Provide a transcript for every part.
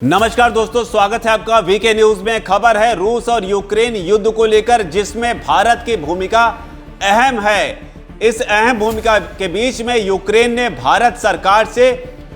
नमस्कार दोस्तों, स्वागत है आपका वीके न्यूज में। खबर है रूस और यूक्रेन युद्ध को लेकर, जिसमें भारत की भूमिका अहम है। इस अहम भूमिका के बीच में यूक्रेन ने भारत सरकार से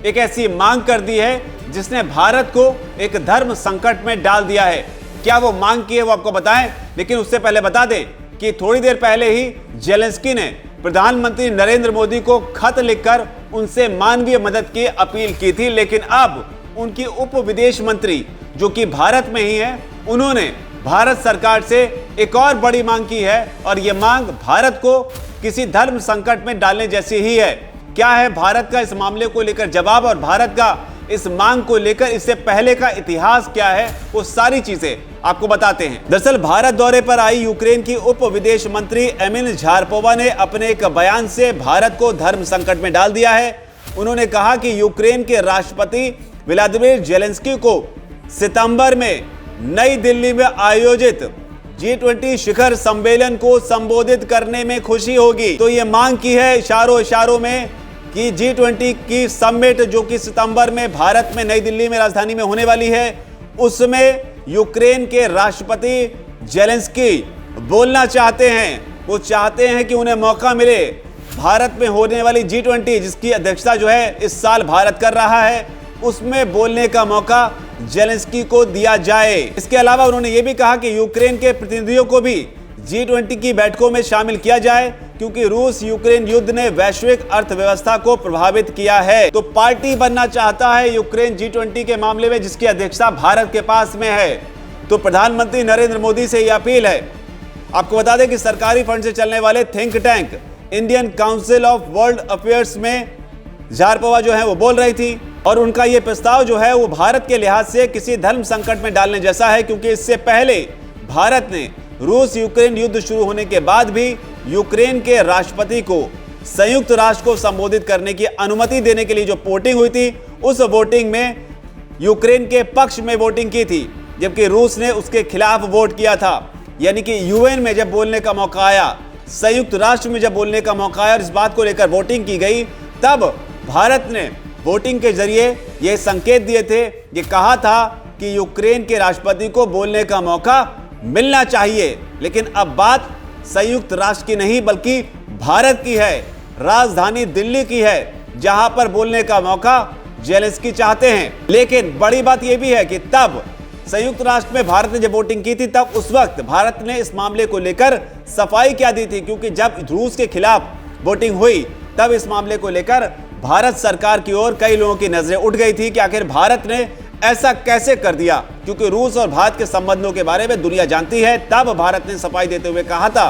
एक ऐसी मांग कर दी है जिसने भारत को एक धर्म संकट में डाल दिया है। क्या वो मांग की है वो आपको बताएं, लेकिन उससे पहले बता दें कि थोड़ी देर पहले ही जेलेंस्की ने प्रधानमंत्री नरेंद्र मोदी को खत लिखकर उनसे मानवीय मदद की अपील की थी। लेकिन अब उनकी उप विदेश मंत्री, जो कि भारत में ही है, उन्होंने भारत सरकार से एक और बड़ी मांग की है और यह मांग भारत को किसी धर्म संकट में डालने जैसी ही है। क्या है भारत का इस मामले को लेकर जवाब और भारत का इस मांग को लेकर इससे पहले का इतिहास क्या है, वो सारी चीजें आपको बताते हैं। दरअसल भारत दौरे पर आई यूक्रेन की उप विदेश मंत्री एमिन झारपोवा ने अपने एक बयान से भारत को धर्म संकट में डाल दिया है। उन्होंने कहा कि यूक्रेन के राष्ट्रपति व्लादिमीर जेलेंस्की को सितंबर में नई दिल्ली में आयोजित G20 शिखर सम्मेलन को संबोधित करने में खुशी होगी। तो ये मांग की है इशारों में कि G20 की समिट, जो कि सितंबर में भारत में नई दिल्ली में राजधानी में होने वाली है, उसमें यूक्रेन के राष्ट्रपति जेलेंस्की बोलना चाहते हैं। वो चाहते हैं कि उन्हें मौका मिले भारत में होने वाली G20, जिसकी अध्यक्षता जो है इस साल भारत कर रहा है, उसमें बोलने का मौका जेलेंस्की को दिया जाए। इसके अलावा उन्होंने ये भी कहा कि यूक्रेन के प्रतिनिधियों को भी G20 की बैठकों में शामिल किया जाए, क्योंकि रूस यूक्रेन युद्ध ने वैश्विक अर्थव्यवस्था को प्रभावित किया है। तो पार्टी बनना चाहता है यूक्रेन G20 के मामले में, जिसकी अध्यक्षता भारत के पास में है। तो प्रधानमंत्री नरेंद्र मोदी से यह अपील है। आपको बता दें कि सरकारी फंड से चलने वाले think tank Indian council of world affairs में झारपोवा जो है वो बोल रही थी, और उनका ये प्रस्ताव जो है वो भारत के लिहाज से किसी धर्म संकट में डालने जैसा है, क्योंकि इससे पहले भारत ने रूस यूक्रेन युद्ध शुरू होने के बाद भी यूक्रेन के राष्ट्रपति को संयुक्त राष्ट्र को संबोधित करने की अनुमति देने के लिए जो वोटिंग हुई थी, उस वोटिंग में यूक्रेन के पक्ष में वोटिंग की थी, जबकि रूस ने उसके खिलाफ वोट किया था। यानी कि यूएन में जब बोलने का मौका आया, संयुक्त राष्ट्र में जब बोलने का मौका आया और इस बात को लेकर वोटिंग की गई, तब भारत ने वोटिंग के जरिए ये संकेत दिए थे, ये कहा था कि यूक्रेन के राष्ट्रपति को बोलने का मौका मिलना चाहिए। लेकिन अब बात संयुक्त राष्ट्र की नहीं बल्कि भारत की है, राजधानी दिल्ली की है, जहां पर बोलने का मौका जेलेंस्की चाहते हैं। लेकिन बड़ी बात यह भी है कि तब संयुक्त राष्ट्र में भारत ने जब वोटिंग की थी, तब उस वक्त भारत ने इस मामले को लेकर सफाई क्या दी थी, क्योंकि जब रूस के खिलाफ वोटिंग हुई तब इस मामले को लेकर भारत सरकार की ओर कई लोगों की नजरें उठ गई थी कि आखिर भारत ने ऐसा कैसे कर दिया, क्योंकि रूस और भारत के संबंधों के बारे में दुनिया जानती है। तब भारत ने सफाई देते हुए कहा था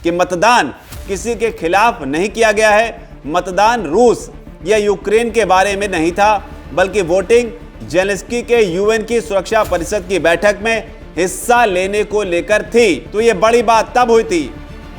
कि मतदान किसी के खिलाफ नहीं किया गया है, मतदान रूस या यूक्रेन के बारे में नहीं था, बल्कि वोटिंग जेलेंस्की के यूएन की सुरक्षा परिषद की बैठक में हिस्सा लेने को लेकर थी। तो ये बड़ी बात तब हुई थी।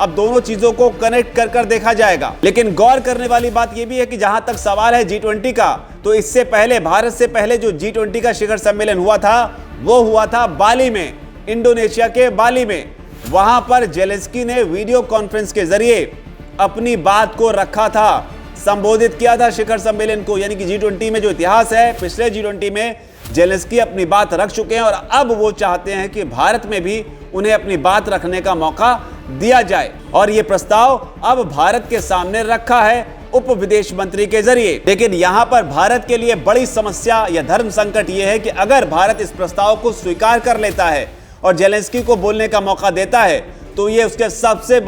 अब दोनों चीजों को कनेक्ट कर देखा जाएगा। लेकिन गौर करने वाली बात यह भी है कि जहां तक सवाल है G20 का, तो इससे पहले, भारत से पहले जो G20 का शिखर सम्मेलन हुआ था, वो हुआ था बाली में, इंडोनेशिया के बाली में। वहां पर जेलेंस्की ने वीडियो कॉन्फ्रेंस के जरिए अपनी बात को रखा था, संबोधित किया था शिखर सम्मेलन को। यानी कि G20 में जो इतिहास है, पिछले G20 में जेलेंस्की अपनी बात रख चुके हैं और अब वो चाहते हैं कि भारत में भी उन्हें अपनी बात रखने का मौका दिया जाए। और ये प्रस्ताव अब भारत के सामने रखा है उप विदेश मंत्री के जरिए। लेकिन यहां पर भारत के लिए बड़ी समस्या या धर्म संकट ये है कि अगर भारत इस प्रस्ताव को स्वीकार कर लेता है और जेलेंस्की को बोलने का मौका देता है, तो ये उसके सबसे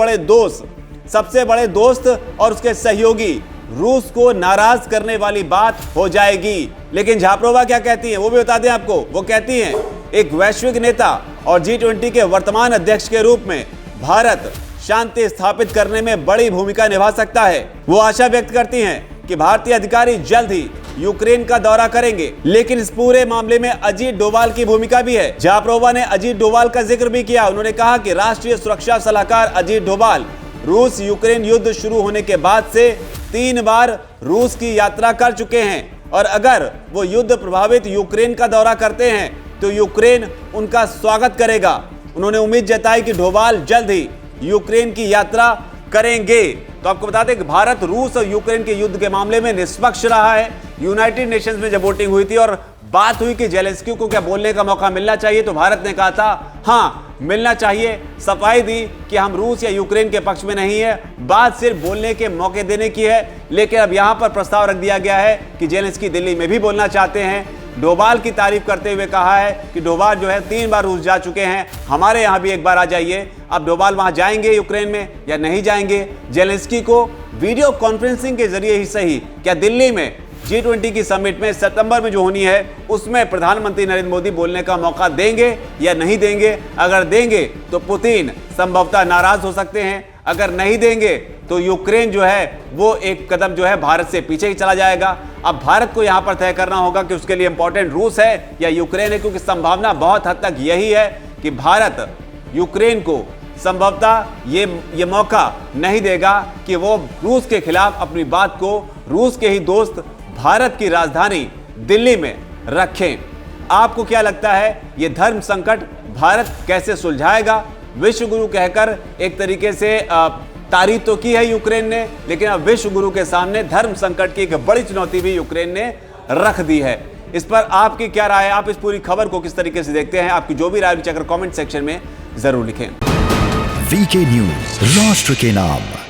बड़े दोस्त और उसके सहयोगी रूस को नाराज करने वाली बात हो जाएगी। लेकिन झारपोवा क्या कहती हैं वो भी बता दें आपको। वो कहती हैं एक वैश्विक नेता और G20 के वर्तमान अध्यक्ष के रूप में भारत शांति स्थापित करने में बड़ी भूमिका निभा सकता है। वो आशा व्यक्त करती हैं कि भारतीय अधिकारी जल्द ही यूक्रेन का दौरा करेंगे। लेकिन इस पूरे मामले में अजीत डोभाल की भूमिका भी है। झारपोवा ने अजीत डोभाल का जिक्र भी किया। उन्होंने कहा कि राष्ट्रीय सुरक्षा सलाहकार अजीत डोभाल रूस यूक्रेन युद्ध शुरू होने के बाद से 3 बार रूस की यात्रा कर चुके हैं, और अगर वो युद्ध प्रभावित यूक्रेन का दौरा करते हैं तो यूक्रेन उनका स्वागत करेगा। उन्होंने उम्मीद जताई कि डोभाल जल्द ही यूक्रेन की यात्रा करेंगे। तो आपको बता दें कि भारत रूस और यूक्रेन के युद्ध के मामले में निष्पक्ष रहा है। यूनाइटेड नेशंस में जब वोटिंग हुई थी और बात हुई कि जेलेंस्की को क्या बोलने का मौका मिलना चाहिए, तो भारत ने कहा था हाँ मिलना चाहिए। सफाई दी कि हम रूस या यूक्रेन के पक्ष में नहीं है, बात सिर्फ बोलने के मौके देने की है। लेकिन अब यहां पर प्रस्ताव रख दिया गया है कि जेलेंस्की दिल्ली में भी बोलना चाहते हैं। डोभाल की तारीफ करते हुए कहा है कि डोभाल जो है 3 बार रूस जा चुके हैं, हमारे यहां भी एक बार आ जाइए। अब डोभाल वहां जाएंगे यूक्रेन में या नहीं जाएंगे? जेलेंस्की को वीडियो कॉन्फ्रेंसिंग के जरिए ही सही, क्या दिल्ली में G20 की समिट में सितंबर में जो होनी है उसमें प्रधानमंत्री नरेंद्र मोदी बोलने का मौका देंगे या नहीं देंगे? अगर देंगे तो पुतिन संभवतः नाराज हो सकते हैं, अगर नहीं देंगे तो यूक्रेन जो है वो एक कदम जो है भारत से पीछे ही चला जाएगा। अब भारत को यहां पर तय करना होगा कि उसके लिए इंपॉर्टेंट रूस है या यूक्रेन है, क्योंकि संभावना बहुत हद तक यही है कि भारत यूक्रेन को संभवतः ये मौका नहीं देगा कि वो रूस के खिलाफ अपनी बात को रूस के ही दोस्त भारत की राजधानी दिल्ली में रखें। आपको क्या लगता है, ये धर्म संकट भारत कैसे सुलझाएगा? विश्व गुरु कहकर एक तरीके से तारीफ तो की है यूक्रेन ने, लेकिन अब विश्व गुरु के सामने धर्म संकट की एक बड़ी चुनौती भी यूक्रेन ने रख दी है। इस पर आपकी क्या राय है? आप इस पूरी खबर को किस तरीके से देखते हैं? आपकी जो भी राय विचार कमेंट सेक्शन में जरूर लिखें। वीके न्यूज, राष्ट्र के नाम।